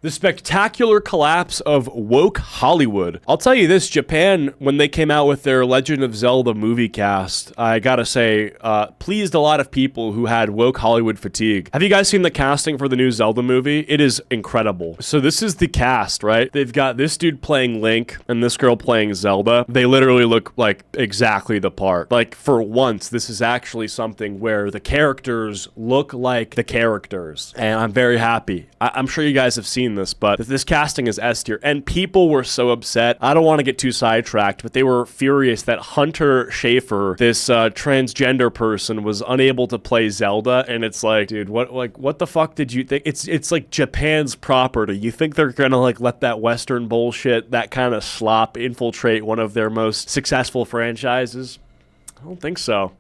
The spectacular collapse of woke Hollywood. I'll tell you this, Japan, when they came out with their Legend of Zelda movie cast, I gotta say, pleased a lot of people who had woke Hollywood fatigue. Have you guys seen the casting for the new Zelda movie? It is incredible. So this is the cast, right? They've got this dude playing Link and this girl playing Zelda. They literally look like exactly the part. Like, for once, this is actually something where the characters look like the characters. And I'm very happy. I'm sure you guys have seen this, but this casting is S tier, and people were so upset. I don't want to get too sidetracked, but they were furious that Hunter Schafer, this transgender person, was unable to play Zelda. And it's like, dude, what the fuck did you think? It's like Japan's property. You think they're gonna like let that Western bullshit, that kind of slop, infiltrate one of their most successful franchises? I don't think so.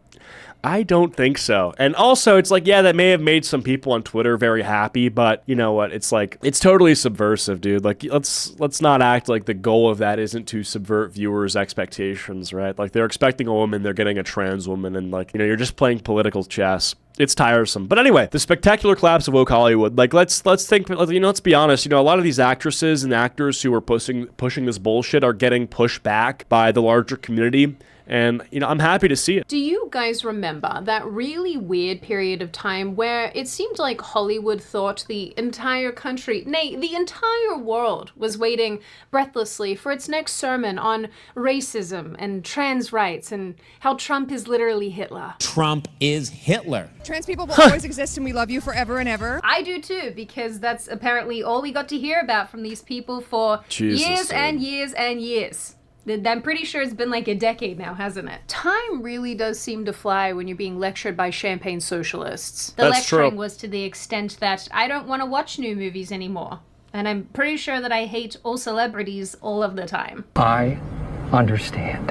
I don't think so. And also, it's like, yeah, that may have made some people on Twitter very happy, but you know what? It's like, it's totally subversive, dude. Like, let's not act like the goal of that isn't to subvert viewers' expectations, right? Like, they're expecting a woman, they're getting a trans woman, and like, you know, you're just playing political chess. It's tiresome. But anyway, the spectacular collapse of woke Hollywood. Like, let's think, you know, let's be honest. You know, a lot of these actresses and actors who are pushing this bullshit are getting pushed back by the larger community. And, you know, I'm happy to see it. Do you guys remember that really weird period of time where it seemed like Hollywood thought the entire country, nay, the entire world, was waiting breathlessly for its next sermon on racism and trans rights and how Trump is literally Hitler? Trump is Hitler. Trans people will always exist and we love you forever and ever. I do too, because that's apparently all we got to hear about from these people for years and years and years. I'm pretty sure it's been like a decade now, hasn't it? Time really does seem to fly when you're being lectured by champagne socialists. The lecturing was to the extent that I don't want to watch new movies anymore. And I'm pretty sure that I hate all celebrities all of the time. I understand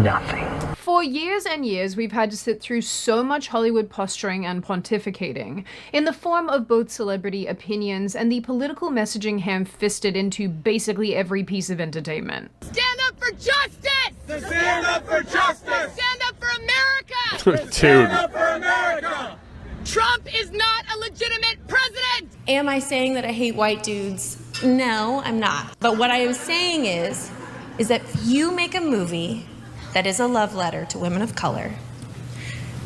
nothing. For years and years, we've had to sit through so much Hollywood posturing and pontificating in the form of both celebrity opinions and the political messaging ham-fisted into basically every piece of entertainment. Stand up for justice! Stand up for justice! Stand up for America! Dude. Stand up for America! Trump is not a legitimate president! Am I saying that I hate white dudes? No, I'm not. But what I am saying is that if you make a movie that is a love letter to women of color,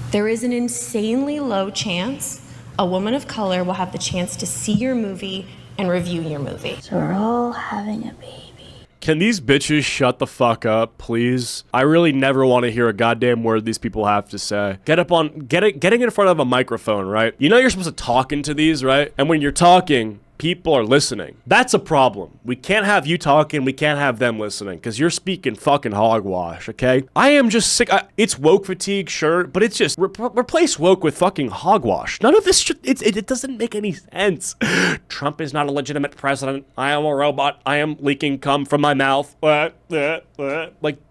there is an insanely low chance a woman of color will have the chance to see your movie and review your movie. So we're all having a baby. Can these bitches shut the fuck up, please? I really never want to hear a goddamn word these people have to say. Getting in front of a microphone, right? You know you're supposed to talk into these, right? And when you're talking, people are listening. That's a problem. We can't have you talking, we can't have them listening, because you're speaking fucking hogwash, okay? I am just sick. It's woke fatigue, sure, but it's just, replace woke with fucking hogwash. None of this it doesn't make any sense. Trump is not a legitimate president. I am a robot. I am leaking cum from my mouth. Like,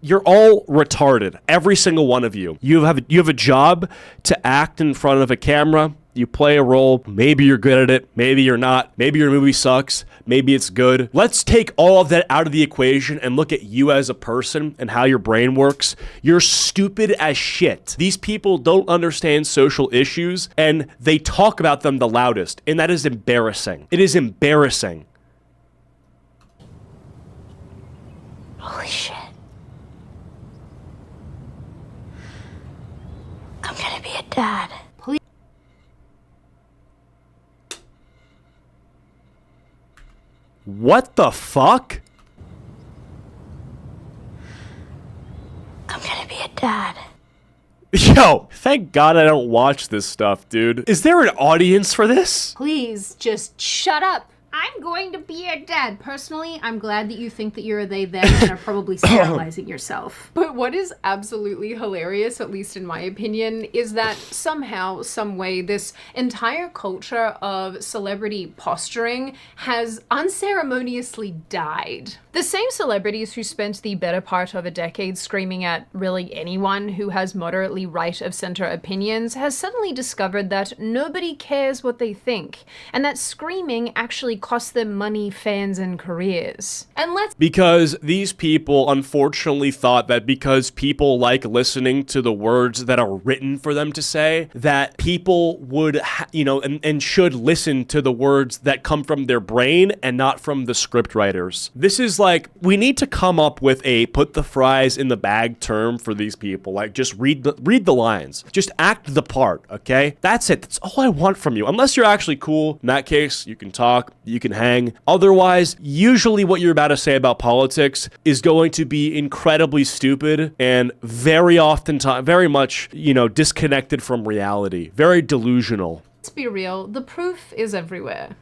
you're all retarded. Every single one of you. You have a job to act in front of a camera. You play a role, maybe you're good at it, maybe you're not, maybe your movie sucks, maybe it's good. Let's take all of that out of the equation and look at you as a person and how your brain works. You're stupid as shit. These people don't understand social issues and they talk about them the loudest, and that is embarrassing. It is embarrassing. Holy shit. I'm gonna be a dad. What the fuck? I'm gonna be a dad. Yo, thank God I don't watch this stuff, dude. Is there an audience for this? Please just shut up. I'm going to be a dad. Personally, I'm glad that you think that you're a they, them, and are probably sterilizing yourself. But what is absolutely hilarious, at least in my opinion, is that somehow, some way, this entire culture of celebrity posturing has unceremoniously died. The same celebrities who spent the better part of a decade screaming at really anyone who has moderately right-of-center opinions has suddenly discovered that nobody cares what they think, and that screaming actually cost them money, fans, and careers. And because these people unfortunately thought that because people like listening to the words that are written for them to say, that people would, and should listen to the words that come from their brain and not from the script writers. This is like, we need to come up with a put the fries in the bag term for these people. Like, just read the lines. Just act the part, okay? That's it. That's all I want from you. Unless you're actually cool. In that case, you can talk, you can hang. Otherwise, usually what you're about to say about politics is going to be incredibly stupid and very much, disconnected from reality. Very delusional. let's be real, the proof is everywhere.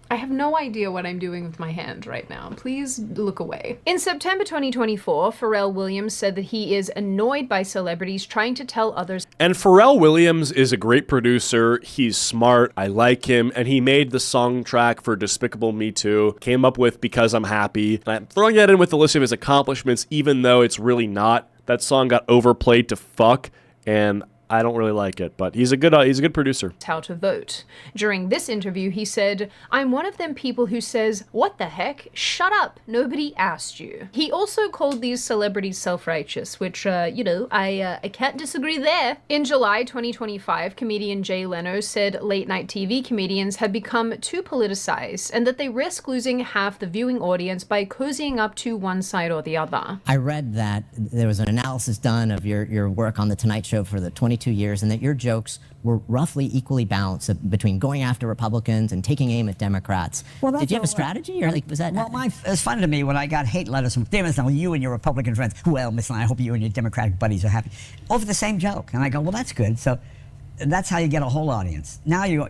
I have no idea what I'm doing with my hand right now. Please look away. In September 2024, Pharrell Williams said that he is annoyed by celebrities trying to tell others. And Pharrell Williams is a great producer. He's smart. I like him. And he made the song track for Despicable Me 2. Came up with Because I'm Happy. And I'm throwing that in with the list of his accomplishments, even though it's really not. That song got overplayed to fuck, and I don't really like it, but he's a good producer. How to vote. During this interview, he said, "I'm one of them people who says, what the heck? Shut up. Nobody asked you." He also called these celebrities self-righteous, which, I can't disagree there. In July 2025, comedian Jay Leno said late-night TV comedians have become too politicized and that they risk losing half the viewing audience by cozying up to one side or the other. I read that there was an analysis done of your work on The Tonight Show for the 22 years, and that your jokes were roughly equally balanced between going after Republicans and taking aim at Democrats. Well, did you have a strategy, or was that? Well, it's funny to me when I got hate letters from you and your Republican friends. Well, Miss Lynn, I hope you and your Democratic buddies are happy over the same joke, and I go, well, that's good. So that's how you get a whole audience. Now you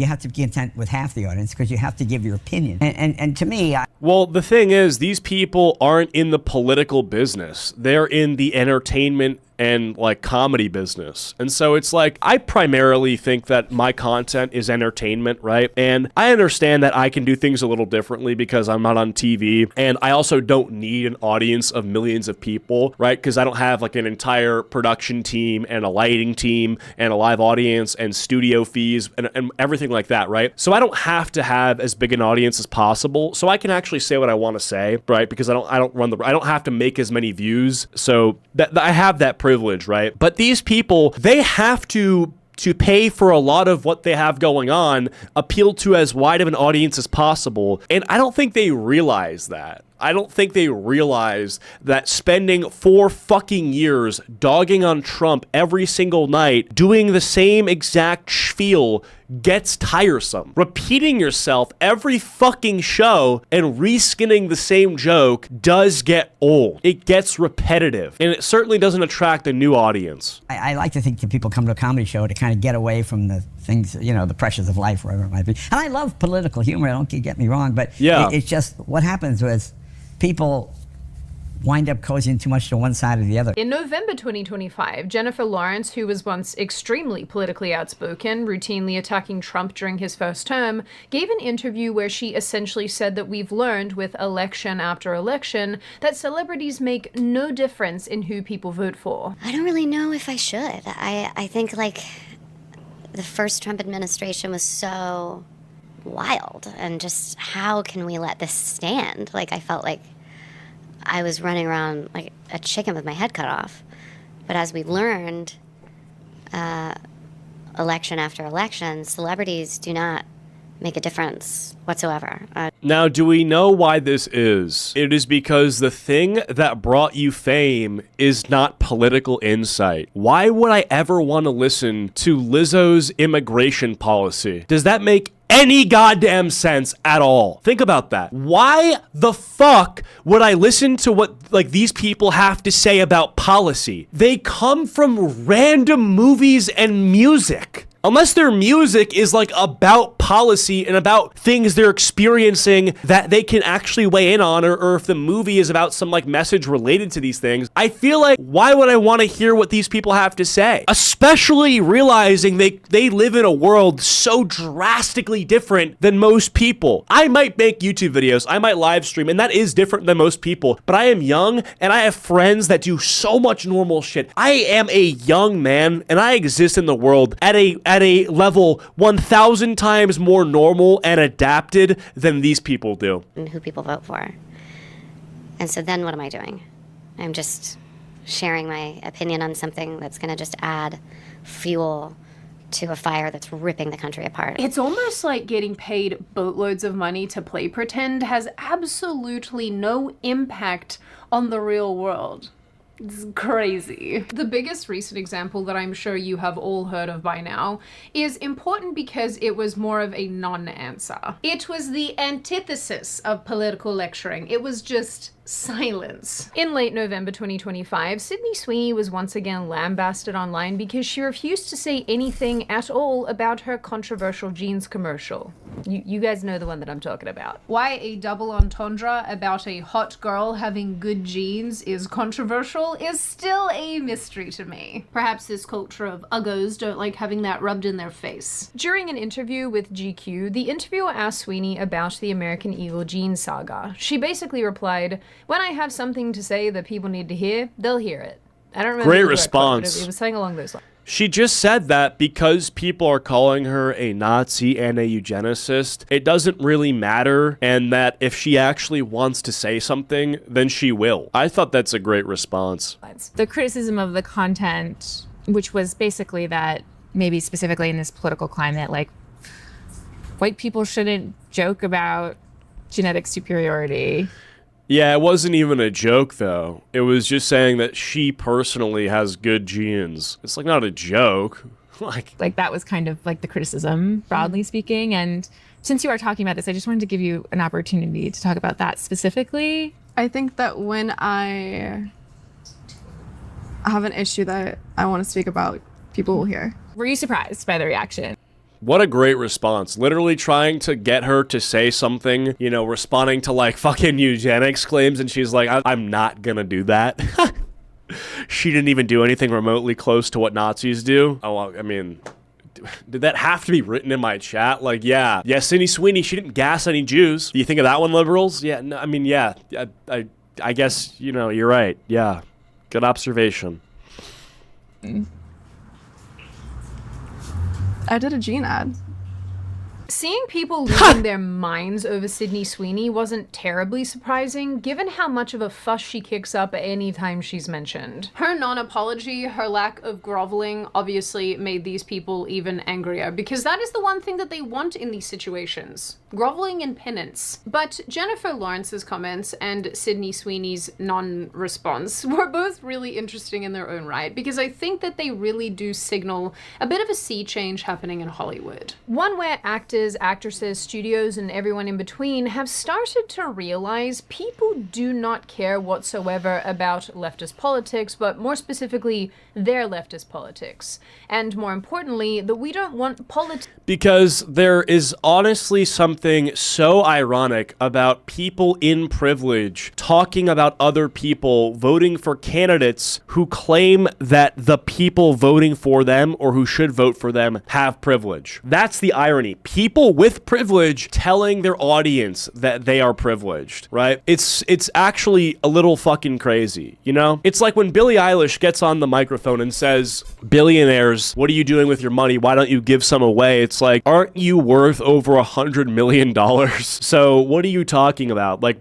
have to be content with half the audience because you have to give your opinion. And to me, well, the thing is, these people aren't in the political business. They're in the entertainment and comedy business. And so it's I primarily think that my content is entertainment, right? And I understand that I can do things a little differently because I'm not on TV. And I also don't need an audience of millions of people, right? Because I don't have an entire production team and a lighting team and a live audience and studio fees and everything like that, right? So I don't have to have as big an audience as possible. So I can actually say what I want to say, right? Because I don't have to make as many views. So that I have that privilege, right? But these people, they have to pay for a lot of what they have going on, appeal to as wide of an audience as possible. And I don't think they realize that. I don't think they realize that spending 4 fucking years dogging on Trump every single night, doing the same exact spiel, gets tiresome. Repeating yourself every fucking show and reskinning the same joke does get old. It gets repetitive, and it certainly doesn't attract a new audience. I like to think that people come to a comedy show to kind of get away from the things, the pressures of life, wherever it might be. And I love political humor, don't get me wrong, but yeah. It's just what happens is people wind up cozying too much to one side or the other. In November 2025, Jennifer Lawrence, who was once extremely politically outspoken, routinely attacking Trump during his first term, gave an interview where she essentially said that we've learned with election after election that celebrities make no difference in who people vote for. I don't really know if I should. I think the first Trump administration was so wild, and just how can we let this stand? I felt like I was running around like a chicken with my head cut off. But as we learned, election after election, celebrities do not make a difference whatsoever. Now, do we know why this is? It is because the thing that brought you fame is not political insight. Why would I ever want to listen to Lizzo's immigration policy? Does that make any goddamn sense at all? Think about that. Why the fuck would I listen to what these people have to say about policy? They come from random movies and music. Unless their music is about policy and about things they're experiencing that they can actually weigh in on, or if the movie is about some message related to these things, I feel why would I want to hear what these people have to say? Especially realizing they live in a world so drastically different than most people. I might make YouTube videos, I might live stream, and that is different than most people, but I am young and I have friends that do so much normal shit. I am a young man and I exist in the world at at a level 1,000 times more normal and adapted than these people do. And who people vote for. And so then what am I doing? I'm just sharing my opinion on something that's going to just add fuel to a fire that's ripping the country apart. It's almost like getting paid boatloads of money to play pretend has absolutely no impact on the real world. It's crazy. The biggest recent example that I'm sure you have all heard of by now is important because it was more of a non-answer. It was the antithesis of political lecturing. It was just silence. In late November 2025, Sydney Sweeney was once again lambasted online because she refused to say anything at all about her controversial jeans commercial. You guys know the one that I'm talking about. Why a double entendre about a hot girl having good jeans is controversial is still a mystery to me. Perhaps this culture of uggos don't like having that rubbed in their face. During an interview with GQ, the interviewer asked Sweeney about the American Eagle jeans saga. She basically replied, "When I have something to say that people need to hear, they'll hear it." I don't remember. Great the response. quote, but it was something along those lines. She just said that because people are calling her a Nazi and a eugenicist, it doesn't really matter, and that if she actually wants to say something, then she will. I thought that's a great response. The criticism of the content, which was basically that maybe specifically in this political climate, like white people shouldn't joke about genetic superiority. Yeah, it wasn't even a joke, though. It was just saying that she personally has good genes. It's like not a joke. Like that was kind of like the criticism, broadly speaking. And since you are talking about this, I just wanted to give you an opportunity to talk about that specifically. I think that when I have an issue that I want to speak about, people will hear. Were you surprised by the reaction? What a great response. Literally trying to get her to say something, you know, responding to like fucking eugenics claims, and she's like, I'm not gonna do that. She didn't even do anything remotely close to what Nazis do. Oh, I mean, did that have to be written in my chat? Like, yeah, Sydney Sweeney, she didn't gas any Jews. Do you think of that one, liberals? Yeah, no, I mean, yeah, I guess, you know, you're right. Yeah, good observation. I did a gene ad. Seeing people losing their minds over Sydney Sweeney wasn't terribly surprising, given how much of a fuss she kicks up any time she's mentioned. Her non-apology, her lack of groveling, obviously made these people even angrier, because that is the one thing that they want in these situations. Groveling and penance. But Jennifer Lawrence's comments and Sydney Sweeney's non-response were both really interesting in their own right, because I think that they really do signal a bit of a sea change happening in Hollywood. One where actors, actresses, studios, and everyone in between have started to realize people do not care whatsoever about leftist politics, but more specifically, their leftist politics. And more importantly, that we don't want politics. Because there is honestly something so ironic about people in privilege talking about other people voting for candidates who claim that the people voting for them or who should vote for them have privilege. That's the irony. People with privilege telling their audience that they are privileged, right? It's actually a little fucking crazy, you know? It's like when Billie Eilish gets on the microphone and says, "Billionaires, what are you doing with your money? Why don't you give some away?" It's like, aren't you worth over $100 million? So what are you talking about? Like,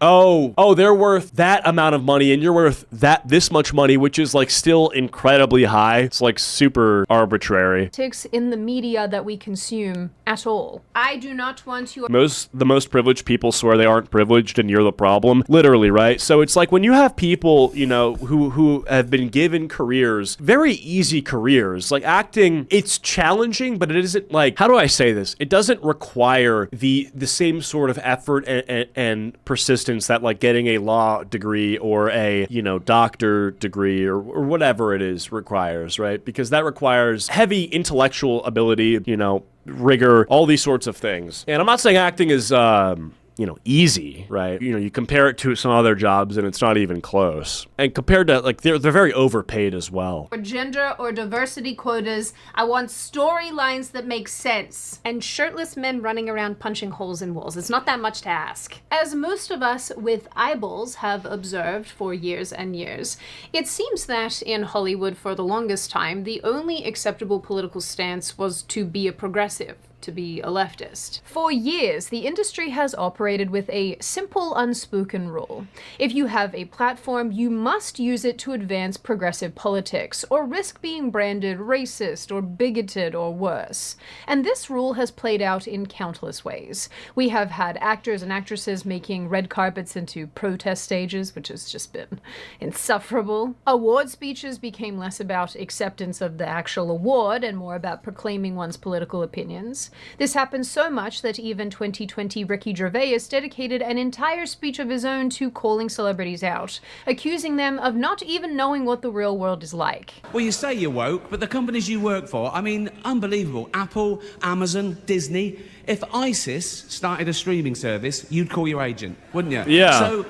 oh, they're worth that amount of money and you're worth this much money, which is like still incredibly high. It's like super arbitrary. In the media that we consume at all. I do not want you. The most privileged people swear they aren't privileged and you're the problem. Literally, right? So it's like when you have people, you know, who have been given careers, very easy careers, like acting, it's challenging, but it isn't like, how do I say this? It doesn't require the same sort of effort and persistence that like getting a law degree or a, you know, doctor degree or whatever it is requires, right? Because that requires heavy intellectual ability, you know, rigor, all these sorts of things. And I'm not saying acting is, you easy, right? You compare it to some other jobs and it's not even close. And compared to, like, they're very overpaid as well. For gender or diversity quotas, I want storylines that make sense. And shirtless men running around punching holes in walls. It's not that much to ask. As most of us with eyeballs have observed for years and years, it seems that in Hollywood for the longest time, the only acceptable political stance was to be a progressive, to be a leftist. For years, the industry has operated with a simple, unspoken rule. If you have a platform, you must use it to advance progressive politics, or risk being branded racist or bigoted or worse. And this rule has played out in countless ways. We have had actors and actresses making red carpets into protest stages, which has just been insufferable. Award speeches became less about acceptance of the actual award and more about proclaiming one's political opinions. This happened so much that even 2020 Ricky Gervais dedicated an entire speech of his own to calling celebrities out, accusing them of not even knowing what the real world is like. Well, you say you're woke, but the companies you work for, I mean, unbelievable. Apple, Amazon, Disney. If ISIS started a streaming service, you'd call your agent, wouldn't you? Yeah. So,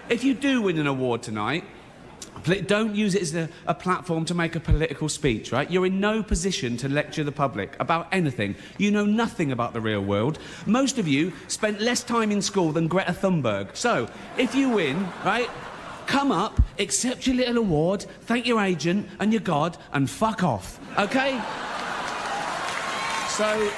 if you do win an award tonight, don't use it as a platform to make a political speech, right? You're in no position to lecture the public about anything. You know nothing about the real world. Most of you spent less time in school than Greta Thunberg. So, if you win, right, come up, accept your little award, thank your agent and your God, and fuck off, okay? So...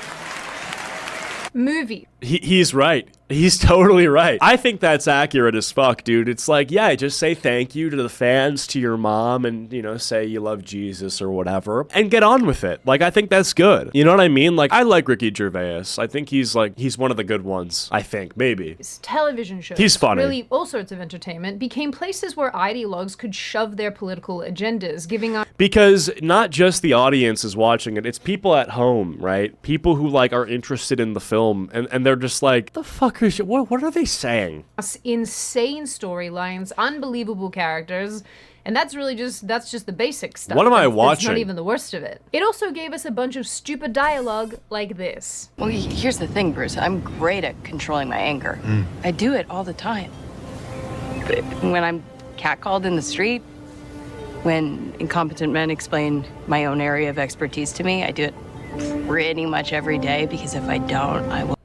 Movie. He's right. He's totally right. I think that's accurate as fuck, dude. It's like, yeah, just say thank you to the fans, to your mom, and, say you love Jesus or whatever, and get on with it. Like, I think that's good. You know what I mean? Like, I like Ricky Gervais. I think he's one of the good ones. I think, maybe. Television shows. He's funny. Really, all sorts of entertainment became places where ideologues could shove their political agendas, giving up. Because not just the audience is watching it, it's people at home, right? People who, are interested in the film, and they're just like, the fuck is what are they saying? Insane storylines, unbelievable characters, and that's just the basic stuff. What am I watching? That's not even the worst of it. It also gave us a bunch of stupid dialogue like this. Well, here's the thing, Bruce. I'm great at controlling my anger. I do it all the time. But when I'm catcalled in the street, when incompetent men explain my own area of expertise to me, I do it pretty much every day, because if I don't, I will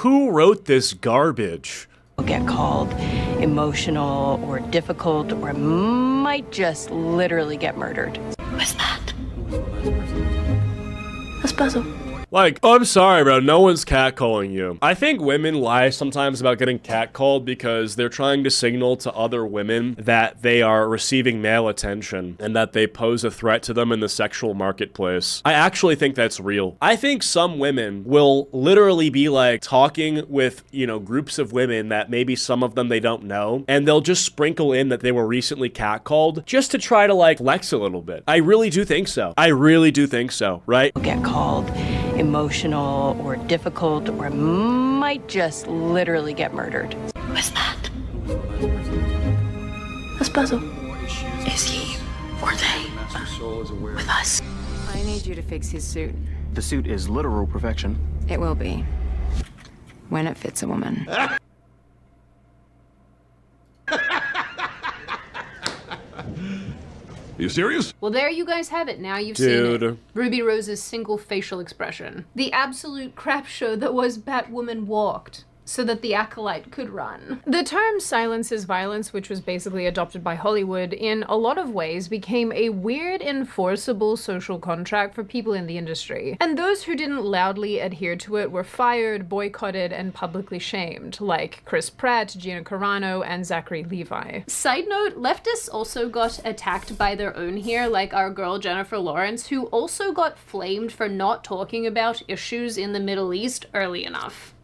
Who wrote this garbage? get called emotional or difficult, or might just literally get murdered. What's that? That's Basil. Like, oh, I'm sorry, bro, no one's catcalling you. I think women lie sometimes about getting catcalled because they're trying to signal to other women that they are receiving male attention and that they pose a threat to them in the sexual marketplace. I actually think that's real. I think some women will literally be talking with, groups of women that maybe some of them they don't know, and they'll just sprinkle in that they were recently catcalled just to try to flex a little bit. I really do think so. I really do think so, right? Get called emotional or difficult, or might just literally get murdered. What's that? That's Basil. Is he or they with us? I need you to fix his suit. The suit is literal perfection. It will be. When it fits a woman. You serious? Well, there you guys have it. Now you've seen it. Ruby Rose's single facial expression. The absolute crap show that was Batwoman walked so that the acolyte could run. The term silence is violence, which was basically adopted by Hollywood, in a lot of ways became a weird, enforceable social contract for people in the industry. And those who didn't loudly adhere to it were fired, boycotted, and publicly shamed, like Chris Pratt, Gina Carano, and Zachary Levi. Side note, leftists also got attacked by their own here, like our girl Jennifer Lawrence, who also got flamed for not talking about issues in the Middle East early enough.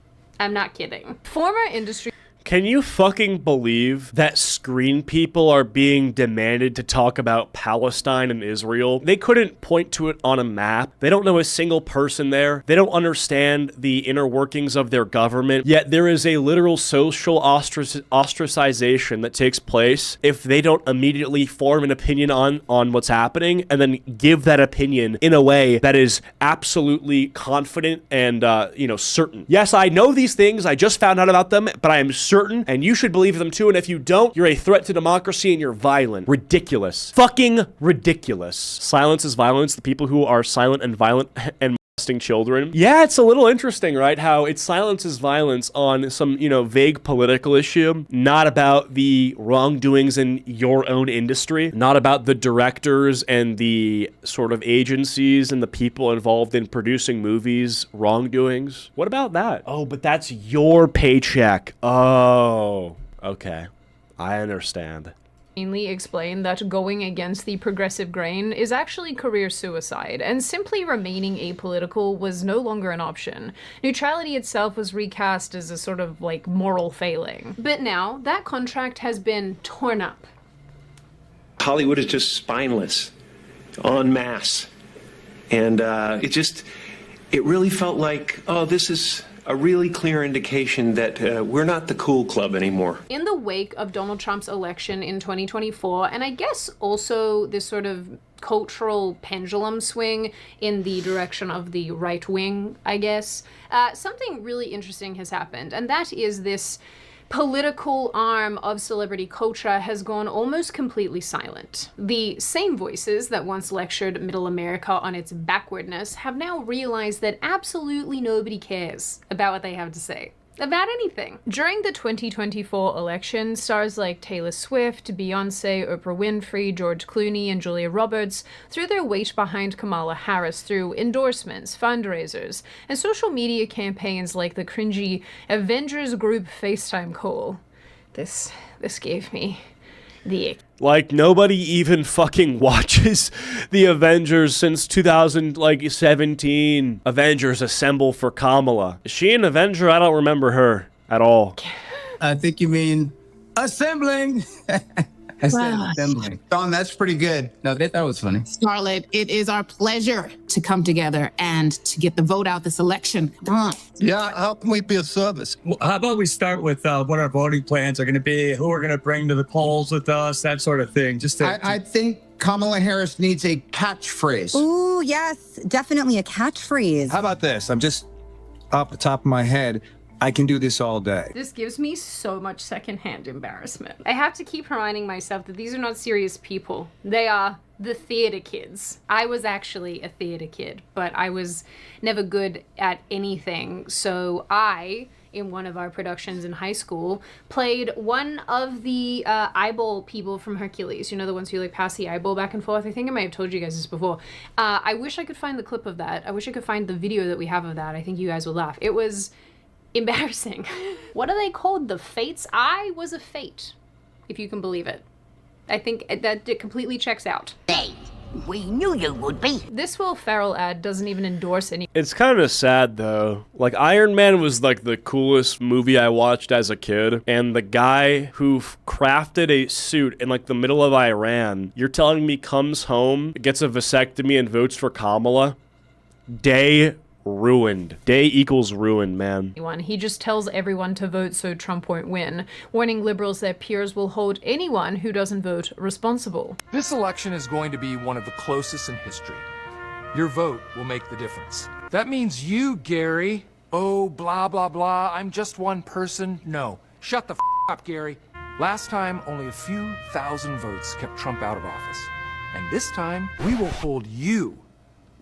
I'm not kidding. Former industry... Can you fucking believe that green people are being demanded to talk about Palestine and Israel. They couldn't point to it on a map. They don't know a single person there. They don't understand the inner workings of their government. Yet there is a literal social ostracization that takes place if they don't immediately form an opinion on what's happening and then give that opinion in a way that is absolutely confident and, certain. Yes, I know these things. I just found out about them, but I am certain, and you should believe them too. And if you don't, you're a threat to democracy and you're violent. Ridiculous. Fucking ridiculous. Silence is violence. The people who are silent and violent and molesting children. Yeah, it's a little interesting, right? How it silences violence on some, vague political issue, not about the wrongdoings in your own industry, not about the directors and the sort of agencies and the people involved in producing movies wrongdoings. What about that? Oh, but that's your paycheck. Oh, okay. I understand. Mainly explain that going against the progressive grain is actually career suicide, and simply remaining apolitical was no longer an option. Neutrality itself was recast as a sort of moral failing. But now that contract has been torn up. Hollywood is just spineless, en masse. And it really felt like, this is a really clear indication that we're not the cool club anymore. In the wake of Donald Trump's election in 2024, and I guess also this sort of cultural pendulum swing in the direction of the right wing, I guess, something really interesting has happened, and that is this political arm of celebrity culture has gone almost completely silent. The same voices that once lectured Middle America on its backwardness have now realized that absolutely nobody cares about what they have to say. About anything. During the 2024 election, stars like Taylor Swift, Beyonce, Oprah Winfrey, George Clooney, and Julia Roberts threw their weight behind Kamala Harris through endorsements, fundraisers, and social media campaigns like the cringy Avengers group FaceTime call. This gave me the... Nobody even fucking watches the Avengers since 2017. Avengers assemble for Kamala. Is she an Avenger? I don't remember her at all. I think you mean assembling. Assembling. Don, that's pretty good. No, they thought it was funny. Scarlett, it is our pleasure to come together and to get the vote out this election. Come on. Yeah, how can we be of service? Well, how about we start with what our voting plans are going to be, who we're going to bring to the polls with us, that sort of thing. I think Kamala Harris needs a catchphrase. Ooh, yes, definitely a catchphrase. How about this? I'm just off the top of my head. I can do this all day. This gives me so much secondhand embarrassment. I have to keep reminding myself that these are not serious people. They are the theater kids. I was actually a theater kid, but I was never good at anything. So I, in one of our productions in high school, played one of the eyeball people from Hercules. You know, the ones who pass the eyeball back and forth. I think I might have told you guys this before. I wish I could find the clip of that. I wish I could find the video that we have of that. I think you guys would laugh. It was embarrassing. What are they called? The Fates? I was a Fate, if you can believe it. I think that it completely checks out. We knew you would be. This Will Ferrell ad doesn't even endorse any. It's kind of sad though. Iron Man was the coolest movie I watched as a kid, and the guy who crafted a suit in the middle of Iran, you're telling me comes home, gets a vasectomy, and votes for Kamala? Day ruined. Day equals ruined, man. He just tells everyone to vote so Trump won't win, warning liberals that peers will hold anyone who doesn't vote responsible. This election is going to be one of the closest in history. Your vote will make the difference. That means you, Gary. Oh, blah, blah, blah. I'm just one person. No. Shut the up, Gary. Last time, only a few thousand votes kept Trump out of office. And this time, we will hold you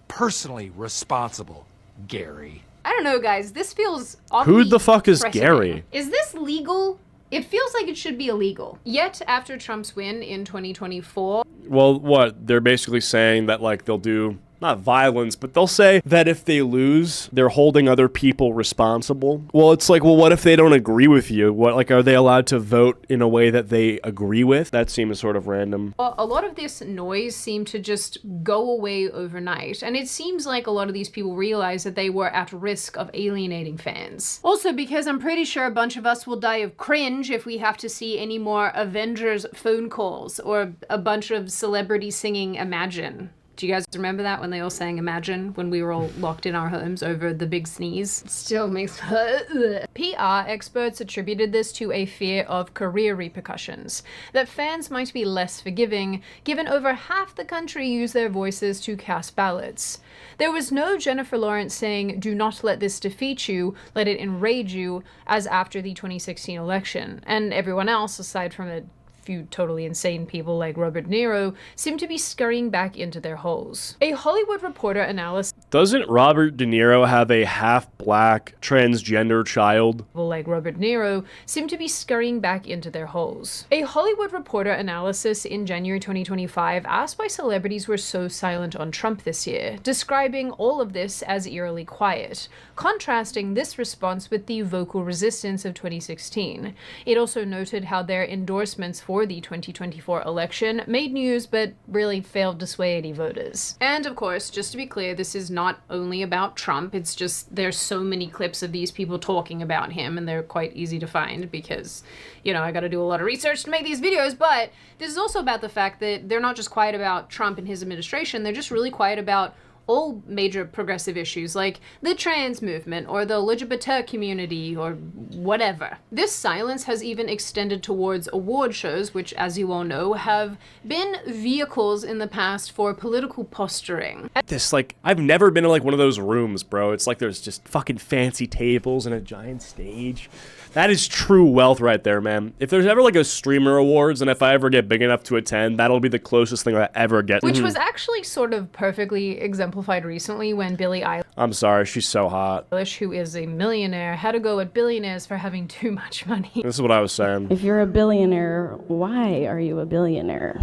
personally responsible, Gary. I don't know, guys. This feels awfully Who the fuck is precedent. Gary? Is this legal? It feels like it should be illegal. Yet, after Trump's win in 2024... Well, what? They're basically saying that, they'll do not violence, but they'll say that if they lose, they're holding other people responsible. Well, it's like, well, what if they don't agree with you? What, like, are they allowed to vote in a way that they agree with? That seems sort of random. A lot of this noise seemed to just go away overnight, and it seems like a lot of these people realized that they were at risk of alienating fans. Also, because I'm pretty sure a bunch of us will die of cringe if we have to see any more Avengers phone calls or a bunch of celebrities singing Imagine. Do you guys remember that when they all sang Imagine when we were all locked in our homes over the big sneeze? Still makes PR experts attributed this to a fear of career repercussions, that fans might be less forgiving given over half the country use their voices to cast ballots. There was no Jennifer Lawrence saying, "Do not let this defeat you, let it enrage you," as after the 2016 election, and everyone else, aside from a few totally insane people like Robert De Niro, seem to be scurrying back into their holes. A Hollywood Reporter analysis Doesn't Robert De Niro have a half-black transgender child? like Robert De Niro seem to be scurrying back into their holes. A Hollywood Reporter analysis in January 2025 asked why celebrities were so silent on Trump this year, describing all of this as eerily quiet, contrasting this response with the vocal resistance of 2016. It also noted how their endorsements for the 2024 election made news but really failed to sway any voters. And of course, just to be clear, this is not only about Trump, it's just there's so many clips of these people talking about him and they're quite easy to find because, you know, I gotta do a lot of research to make these videos, but this is also about the fact that they're not just quiet about Trump and his administration, they're just really quiet about all major progressive issues like the trans movement or the LGBT community or whatever. This silence has even extended towards award shows, which, as you all know, have been vehicles in the past for political posturing. This, like, I've never been in, like, one of those rooms, bro. It's like there's just fucking fancy tables and a giant stage. That is true wealth right there, man. If there's ever, like, a streamer awards, and if I ever get big enough to attend, that'll be the closest thing I ever get. Which was actually sort of perfectly exemplified recently when Billie I'm sorry, she's so hot. Eilish, who is a millionaire, had to go at billionaires for having too much money. This is what I was saying. If you're a billionaire, why are you a billionaire?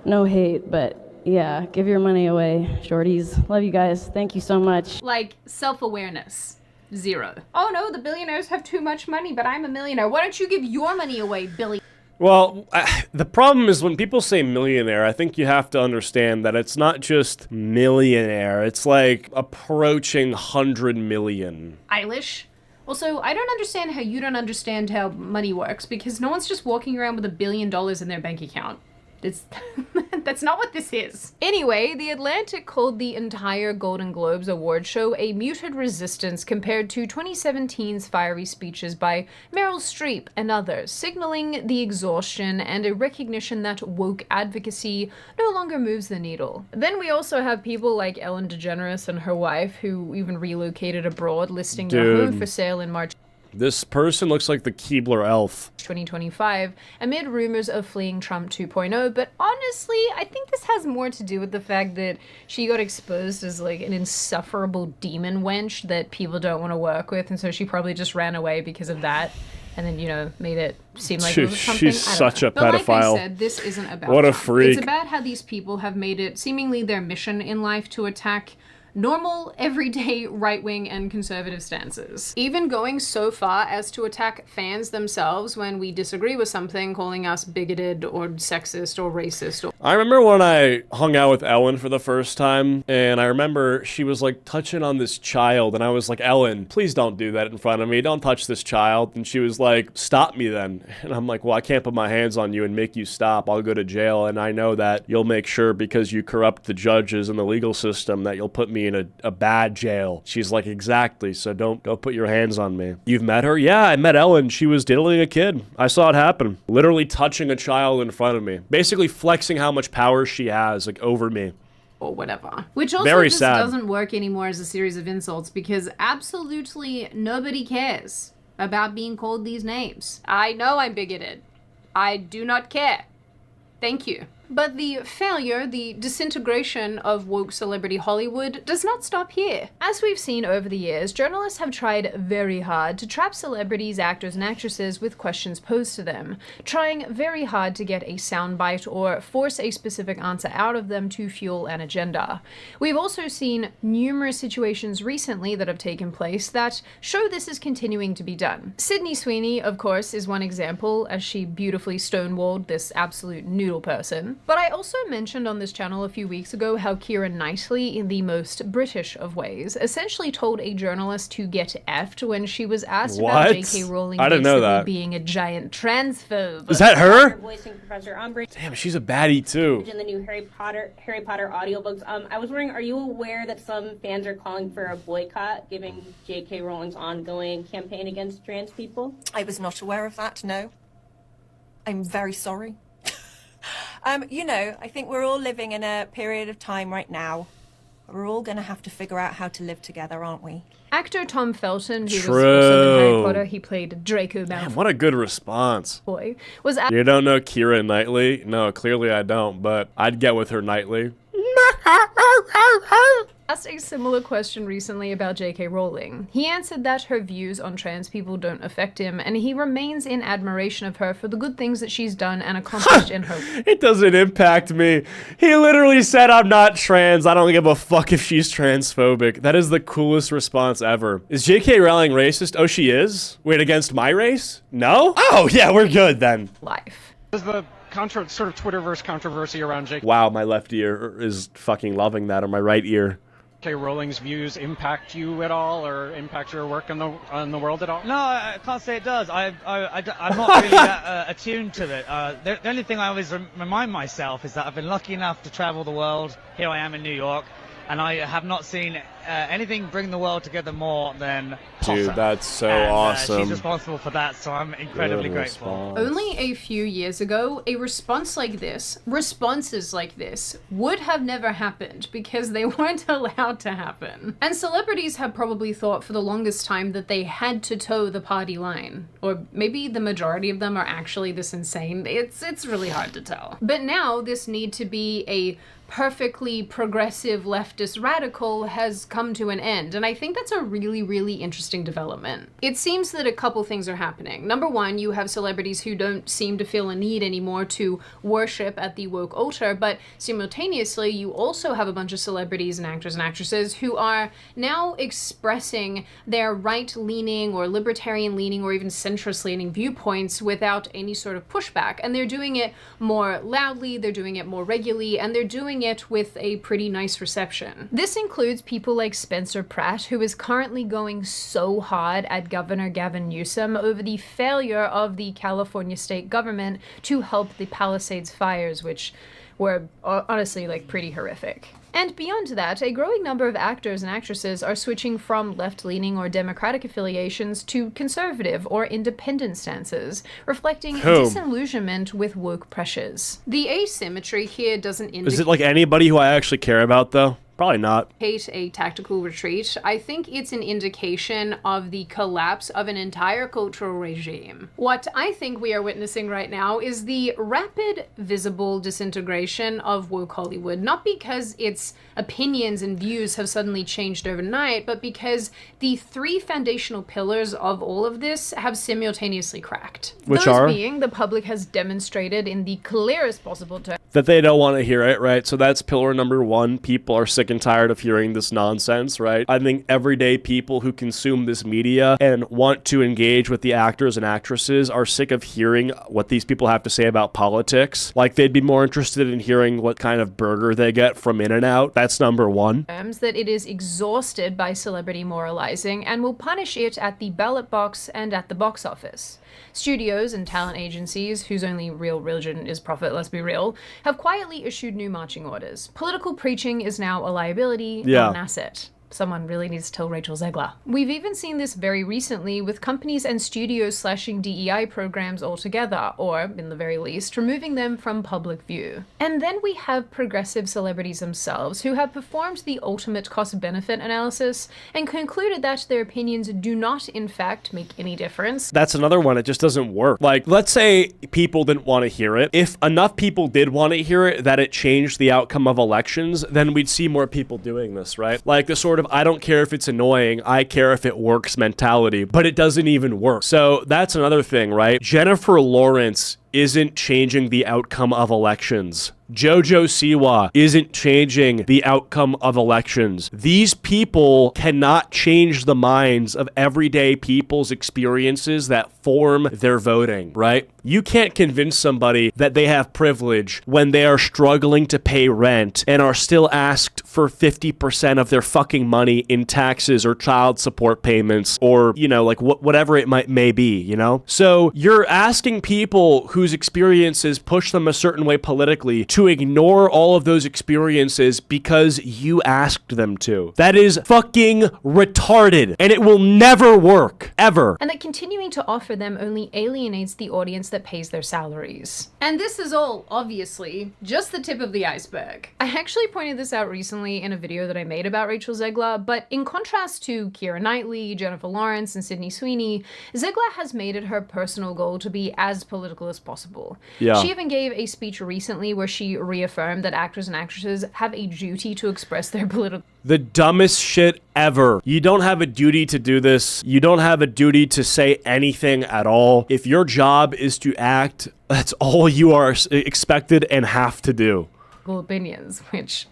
No hate, but yeah, give your money away, shorties. Love you guys. Thank you so much. Like, self-awareness. Zero. Oh no, the billionaires have too much money, but I'm a millionaire. Why don't you give your money away, Billy? Well, the problem is when people say millionaire, I think you have to understand that it's not just millionaire. It's like approaching 100 million. Eilish. Also, I don't understand how you don't understand how money works because no one's just walking around with $1 billion in their bank account. That's not what this is. Anyway, The Atlantic called the entire Golden Globes award show a muted resistance compared to 2017's fiery speeches by Meryl Streep and others, signaling the exhaustion and a recognition that woke advocacy no longer moves the needle. Then we also have people like Ellen DeGeneres and her wife, who even relocated abroad, listing their home for sale in March. This person looks like the Keebler elf. 2025, amid rumors of fleeing Trump 2.0, but honestly, I think this has more to do with the fact that she got exposed as like an insufferable demon wench that people don't want to work with, and so she probably just ran away because of that, and then, you know, made it seem like it was something. She's such a pedophile. But like I said, this isn't about What a Trump. freak. It's about how these people have made it seemingly their mission in life to attack normal, everyday, right-wing and conservative stances. Even going so far as to attack fans themselves when we disagree with something, calling us bigoted or sexist or racist. I remember when I hung out with Ellen for the first time, and I remember she was like touching on this child, and I was like, Ellen, please don't do that in front of me. Don't touch this child. And she was like, stop me then. And I'm like, well, I can't put my hands on you and make you stop. I'll go to jail, and I know that you'll make sure because you corrupt the judges and the legal system that you'll put me in a bad jail. She's like, exactly, so don't put your hands on me. You've met her? Yeah, I met Ellen. She was diddling a kid. I saw it happen. Literally touching a child in front of me. Basically flexing how much power she has, like, over me. Or whatever. Which also Very just sad. doesn't work anymore as a series of insults because absolutely nobody cares about being called these names. I know I'm bigoted. I do not care. Thank you. But the failure, the disintegration of woke celebrity Hollywood does not stop here. As we've seen over the years, journalists have tried very hard to trap celebrities, actors, and actresses with questions posed to them, trying very hard to get a soundbite or force a specific answer out of them to fuel an agenda. We've also seen numerous situations recently that have taken place that show this is continuing to be done. Sydney Sweeney, of course, is one example, as she beautifully stonewalled this absolute noodle person. But I also mentioned on this channel a few weeks ago how Keira Knightley, in the most British of ways, essentially told a journalist to get effed when she was asked about J.K. Rowling basically being a giant transphobe. Is that her? Voicing Professor Umbridge. Damn, she's a baddie too. In the new Harry Potter audiobooks. I was wondering, are you aware that some fans are calling for a boycott, given J.K. Rowling's ongoing campaign against trans people? I was not aware of that, no. I'm very sorry. You know, I think we're all living in a period of time right now. We're all going to have to figure out how to live together, aren't we? Actor Tom Felton, who was also in Harry Potter, he played Draco Malfoy. Damn, what a good response. Was You don't know Keira Knightley? No, clearly I don't, but I'd get with her nightly. Asked a similar question recently about J.K. Rowling. He answered that her views on trans people don't affect him, and he remains in admiration of her for the good things that she's done and accomplished in her. It doesn't impact me. He literally said, I'm not trans. I don't give a fuck if she's transphobic. That is the coolest response ever. Is J.K. Rowling racist? Oh, she is? Wait, against my race? No? Oh, yeah, we're good then. Life. There's the sort of Twitterverse controversy around J.K. Wow, my left ear is fucking loving that, or my right ear. Rowling's views impact you at all, or impact your work in the world at all? No, I can't say it does. I'm not really that attuned to it. The only thing I always remind myself is that I've been lucky enough to travel the world. Here I am in New York, and I have not seen anything bring the world together more than Potter. Dude, that's so awesome. She's responsible for that, so I'm incredibly grateful. Only a few years ago, a responses like this, would have never happened because they weren't allowed to happen. And celebrities have probably thought for the longest time that they had to toe the party line. Or maybe the majority of them are actually this insane. It's really hard to tell. But now this need to be a perfectly progressive leftist radical has come to an end, and I think that's a really, really interesting development. It seems that a couple things are happening. Number one, you have celebrities who don't seem to feel a need anymore to worship at the woke altar, but simultaneously you also have a bunch of celebrities and actors and actresses who are now expressing their right-leaning or libertarian-leaning or even centrist-leaning viewpoints without any sort of pushback, and they're doing it more loudly, they're doing it more regularly, and they're doing it with a pretty nice reception. This includes people like Spencer Pratt, who is currently going so hard at Governor Gavin Newsom over the failure of the California state government to help the Palisades fires, which were honestly like pretty horrific. And beyond that, a growing number of actors and actresses are switching from left-leaning or Democratic affiliations to conservative or independent stances, reflecting disillusionment with woke pressures. The asymmetry here doesn't indicate— Is it like anybody who I actually care about, though? Probably not. A tactical retreat. I think it's an indication of the collapse of an entire cultural regime. What I think we are witnessing right now is the rapid, visible disintegration of woke Hollywood, not because its opinions and views have suddenly changed overnight, but because the three foundational pillars of all of this have simultaneously cracked. Which Those are? being the public has demonstrated in the clearest possible terms That they don't want to hear it, right? So that's pillar number one. People are sick and tired of hearing this nonsense, right? I think everyday people who consume this media and want to engage with the actors and actresses are sick of hearing what these people have to say about politics. Like, they'd be more interested in hearing what kind of burger they get from In-N-Out. That's number one. That it is exhausted by celebrity moralizing and will punish it at the ballot box and at the box office. Studios and talent agencies, whose only real religion is profit, let's be real, have quietly issued new marching orders. Political preaching is now a liability, not an asset. Someone really needs to tell Rachel Zegler. We've even seen this very recently with companies and studios slashing DEI programs altogether, or, in the very least, removing them from public view. And then we have progressive celebrities themselves who have performed the ultimate cost-benefit analysis and concluded that their opinions do not, in fact, make any difference. That's another one. It just doesn't work. Like, let's say people didn't want to hear it. If enough people did want to hear it, that it changed the outcome of elections, then we'd see more people doing this, right? Like the sort of, I don't care if it's annoying, I care if it works mentality, but it doesn't even work. So that's another thing, right? Jennifer Lawrence isn't changing the outcome of elections. Jojo Siwa isn't changing the outcome of elections. These people cannot change the minds of everyday people's experiences that form their voting, right? You can't convince somebody that they have privilege when they are struggling to pay rent and are still asked for 50% of their fucking money in taxes or child support payments or, you know, like whatever it may be, you know? So you're asking people whose experiences push them a certain way politically to ignore all of those experiences because you asked them to. That is fucking retarded, and it will never work, ever. And that continuing to offer them only alienates the audience that pays their salaries. And this is all, obviously, just the tip of the iceberg. I actually pointed this out recently in a video that I made about Rachel Zegler, but in contrast to Keira Knightley, Jennifer Lawrence, and Sydney Sweeney, Zegler has made it her personal goal to be as political as possible. Yeah. She even gave a speech recently where she reaffirmed that actors and actresses have a duty to express their political... The dumbest shit ever. You don't have a duty to do this. You don't have a duty to say anything at all. If your job is to act, that's all you are expected and have to do. Opinions, which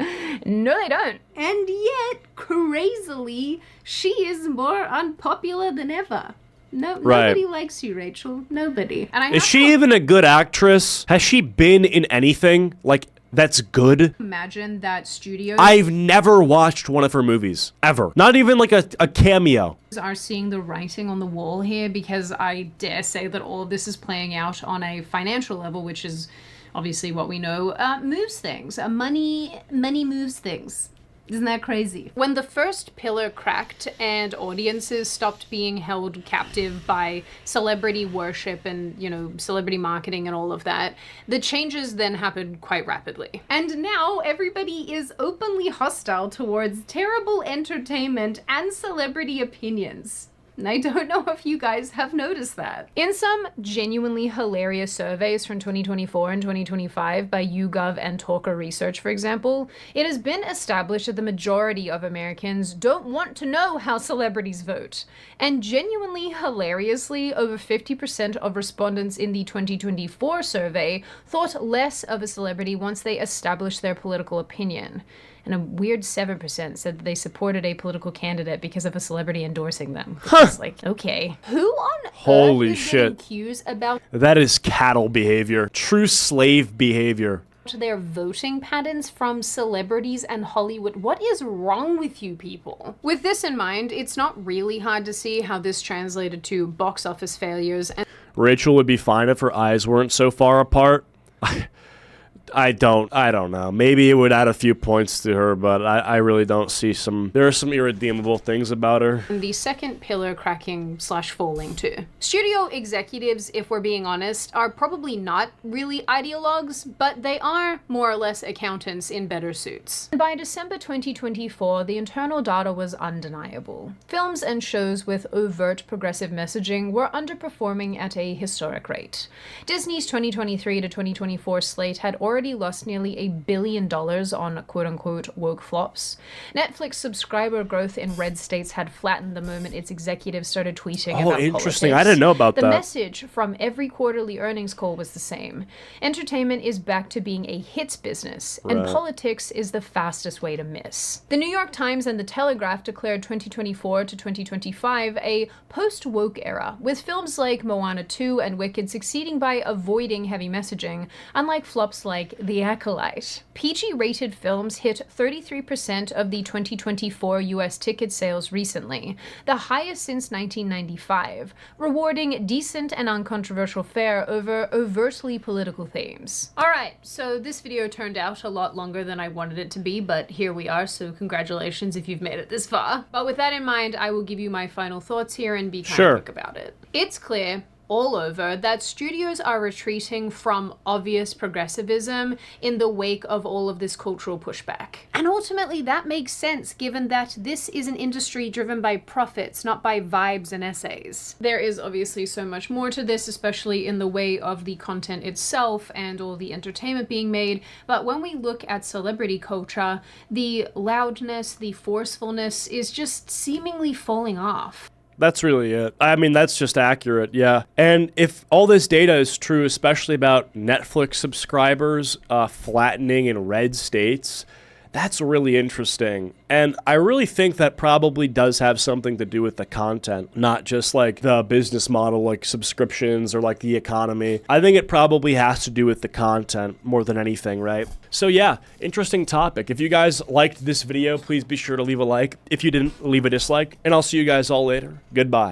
no they don't. And yet, crazily, she is more unpopular than ever. Nobody likes you, Rachel. Nobody. And is she even a good actress? Has she been in anything like that's good? Imagine that studios I've never watched one of her movies ever. Not even like a cameo. Are seeing the writing on the wall here, because I dare say that all of this is playing out on a financial level, which is obviously what we know moves things. Money moves things. Isn't that crazy? When the first pillar cracked and audiences stopped being held captive by celebrity worship and, you know, celebrity marketing and all of that, the changes then happened quite rapidly. And now everybody is openly hostile towards terrible entertainment and celebrity opinions. And I don't know if you guys have noticed that. In some genuinely hilarious surveys from 2024 and 2025 by YouGov and Talker Research, for example, it has been established that the majority of Americans don't want to know how celebrities vote. And genuinely hilariously, over 50% of respondents in the 2024 survey thought less of a celebrity once they established their political opinion. And a weird 7% said that they supported a political candidate because of a celebrity endorsing them. It's like, okay. Who on Holy earth is shit. getting cues about That is cattle behavior. True slave behavior. their voting patterns from celebrities and Hollywood? What is wrong with you people? With this in mind, it's not really hard to see how this translated to box office failures. And Rachel would be fine if her eyes weren't so far apart. I don't know. Maybe it would add a few points to her, but I really don't see there are some irredeemable things about her. the second pillar cracking / falling too. Studio executives, if we're being honest, are probably not really ideologues, but they are more or less accountants in better suits. By December 2024, the internal data was undeniable. Films and shows with overt progressive messaging were underperforming at a historic rate. Disney's 2023 to 2024 slate had already lost nearly $1 billion on quote-unquote woke flops. Netflix subscriber growth in red states had flattened the moment its executives started tweeting about politics. Oh, interesting. I didn't know about that. The message from every quarterly earnings call was the same. Entertainment is back to being a hits business, and politics is the fastest way to miss. The New York Times and The Telegraph declared 2024 to 2025 a post-woke era, with films like Moana 2 and Wicked succeeding by avoiding heavy messaging, unlike flops like like The Acolyte. PG-rated films hit 33% of the 2024 US ticket sales recently, the highest since 1995, rewarding decent and uncontroversial fare over overtly political themes. Alright, so this video turned out a lot longer than I wanted it to be, but here we are, so congratulations if you've made it this far. But with that in mind, I will give you my final thoughts here and be kind of quick about it. It's clear all over that studios are retreating from obvious progressivism in the wake of all of this cultural pushback. And ultimately that makes sense given that this is an industry driven by profits, not by vibes and essays. There is obviously so much more to this, especially in the way of the content itself and all the entertainment being made, but when we look at celebrity culture, the loudness, the forcefulness is just seemingly falling off. That's really it. I mean, that's just accurate, yeah. And if all this data is true, especially about Netflix subscribers flattening in red states, that's really interesting. And I really think that probably does have something to do with the content, not just like the business model, like subscriptions or like the economy. I think it probably has to do with the content more than anything, right? So yeah, interesting topic. If you guys liked this video, please be sure to leave a like. If you didn't, leave a dislike. And I'll see you guys all later. Goodbye.